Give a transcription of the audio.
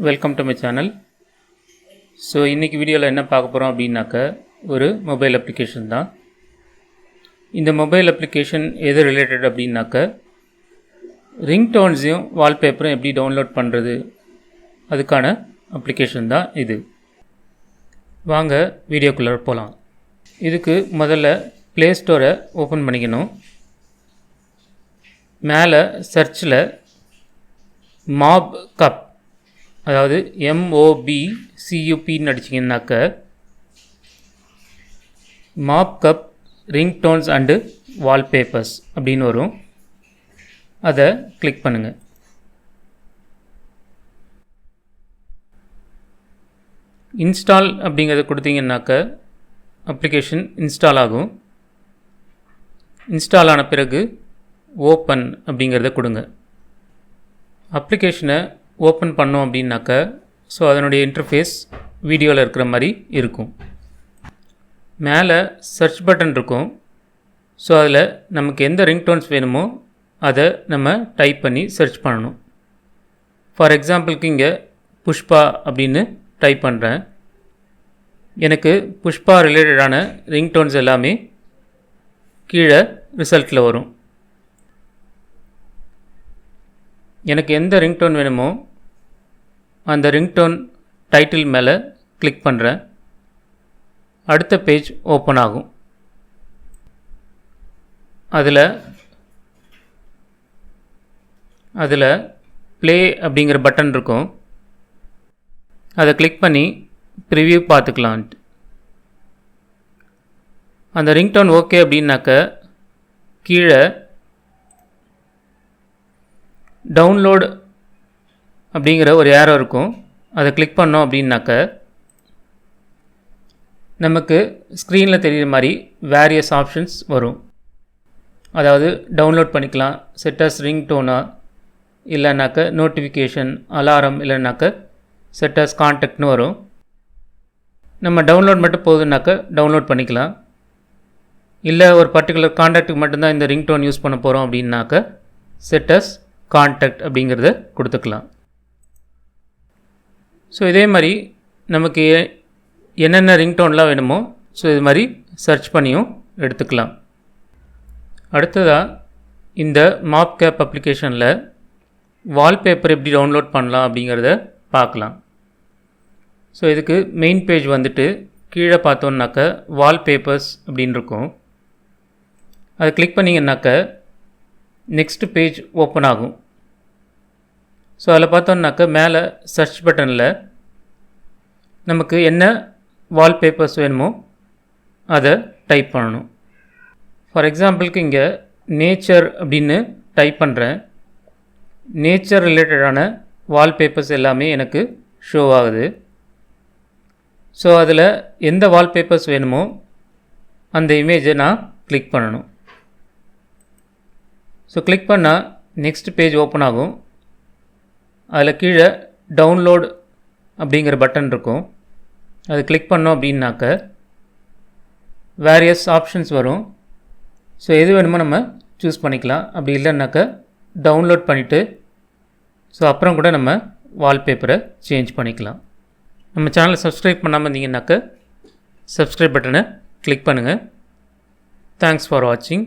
Welcome to my channel. So இன்றைக்கி வீடியோவில் என்ன பார்க்க போகிறோம் அப்படின்னாக்க ஒரு மொபைல் அப்ளிகேஷன் தான். இந்த மொபைல் அப்ளிகேஷன் எது ரிலேட்டட் அப்படின்னாக்க ரிங்டோன்ஸையும் வால்பேப்பரும் எப்படி டவுன்லோட் பண்ணுறது அதுக்கான அப்ளிகேஷன் தான் இது. வாங்க வீடியோக்குள்ளே போகலாம். இதுக்கு முதல்ல ப்ளே ஸ்டோரை ஓப்பன் பண்ணிக்கணும். மேலே சர்ச்சில் மாப் கப், அதாவது MOBCUPன்னு அடிச்சிங்கன்னாக்க Mobcup ringtones and wallpapers அப்படின்னு வரும். அதை கிளிக் பண்ணுங்கள். இன்ஸ்டால் அப்படிங்கிறத கொடுத்தீங்கன்னாக்க அப்ளிகேஷன் இன்ஸ்டால் ஆகும். இன்ஸ்டால் ஆன பிறகு ஓப்பன் அப்படிங்கிறத கொடுங்க. அப்ளிகேஷனை ஓப்பன் பண்ணோம் அப்படின்னாக்க ஸோ அதனுடைய இன்டர்ஃபேஸ் வீடியோவில் இருக்கிற மாதிரி இருக்கும். மேலே சர்ச் பட்டன் இருக்கும். ஸோ அதில் நமக்கு எந்த ரிங்டோன்ஸ் வேணுமோ அதை நம்ம டைப் பண்ணி சர்ச் பண்ணணும். ஃபார் எக்ஸாம்பிளுக்கு இங்கே புஷ்பா அப்படின்னு டைப் பண்ணுறேன். எனக்கு புஷ்பா ரிலேட்டடான ரிங்டோன்ஸ் எல்லாமே கீழே ரிசல்ட்டில் வரும். எனக்கு எந்த ரிங்டோன் வேணுமோ அந்த ரிங்டோன் டைட்டில் மேலே கிளிக் பண்ணுறேன். அடுத்த பேஜ் ஓப்பன் ஆகும். அதில் ப்ளே அப்படிங்கிற பட்டன் இருக்கும். அதை கிளிக் பண்ணி ப்ரிவ்யூ பார்த்துக்கலான்ட்டு. அந்த ரிங்டோன் ஓகே அப்படின்னாக்க கீழே டவுன்லோட் அப்படிங்கிற ஒரு ஏரோ இருக்கும். அதை கிளிக் பண்ணோம் அப்படின்னாக்க நமக்கு ஸ்க்ரீனில் தெரிகிற மாதிரி வேரியஸ் ஆப்ஷன்ஸ் வரும். அதாவது டவுன்லோட் பண்ணிக்கலாம், செட்டஸ் ரிங்டோனா, இல்லைனாக்க நோட்டிஃபிகேஷன், அலாரம், இல்லைனாக்க செட்டஸ் கான்டாக்ட்னு வரும். நம்ம டவுன்லோட் மட்டும் போதுன்னாக்க டவுன்லோட் பண்ணிக்கலாம். இல்லை ஒரு பர்டிகுலர் கான்டாக்ட்டுக்கு மட்டும்தான் இந்த ரிங்டோன் யூஸ் பண்ண போகிறோம் அப்படின்னாக்க செட்டஸ் கான்டாக்ட் அப்படிங்கிறத கொடுத்துக்கலாம். ஸோ இதே மாதிரி நமக்கு என்னென்ன ரிங்டோன்லாம் வேணுமோ ஸோ இது மாதிரி சர்ச் பண்ணியும் எடுத்துக்கலாம். அடுத்ததாக இந்த மாப் கேப் அப்ளிகேஷனில் வால்பேப்பர் எப்படி டவுன்லோட் பண்ணலாம் அப்படிங்கிறத பார்க்கலாம். ஸோ இதுக்கு மெயின் பேஜ் வந்துட்டு கீழே பார்த்தோன்னாக்க வால்பேப்பர்ஸ் அப்படின்னு இருக்கும். அதை கிளிக் பண்ணிங்கன்னாக்க நெக்ஸ்ட் பேஜ் ஓப்பன் ஆகும். ஸோ அதில் பார்த்தோன்னாக்க மேலே சர்ச் பட்டனில் நமக்கு என்ன வால்பேப்பர்ஸ் வேணுமோ அதை டைப் பண்ணணும். ஃபார் எக்ஸாம்பிளுக்கு இங்கே நேச்சர் அப்படின்னு டைப் பண்ணுறேன். நேச்சர் ரிலேட்டடான வால்பேப்பர்ஸ் எல்லாமே எனக்கு ஷோ ஆகுது. ஸோ அதில் எந்த வால்பேப்பர்ஸ் வேணுமோ அந்த இமேஜை நான் கிளிக் பண்ணணும். ஸோ கிளிக் பண்ணால் நெக்ஸ்ட் பேஜ் ஓப்பன் ஆகும். அதில் கீழே டவுன்லோட் அப்படிங்கிற பட்டன் இருக்கும். அது கிளிக் பண்ணோம் அப்படின்னாக்க வேரியஸ் ஆப்ஷன்ஸ் வரும். ஸோ எது வேணுமோ நம்ம சூஸ் பண்ணிக்கலாம். அப்படி இல்லைன்னாக்க டவுன்லோட் பண்ணிவிட்டு ஸோ அப்புறம் கூட நம்ம வால்பேப்பரை சேஞ்ச் பண்ணிக்கலாம். நம்ம சேனலை சப்ஸ்கிரைப் பண்ணாமல் இருந்தீங்கன்னாக்க சப்ஸ்கிரைப் பட்டனை கிளிக் பண்ணுங்கள். தேங்க்ஸ் ஃபார் வாட்சிங்.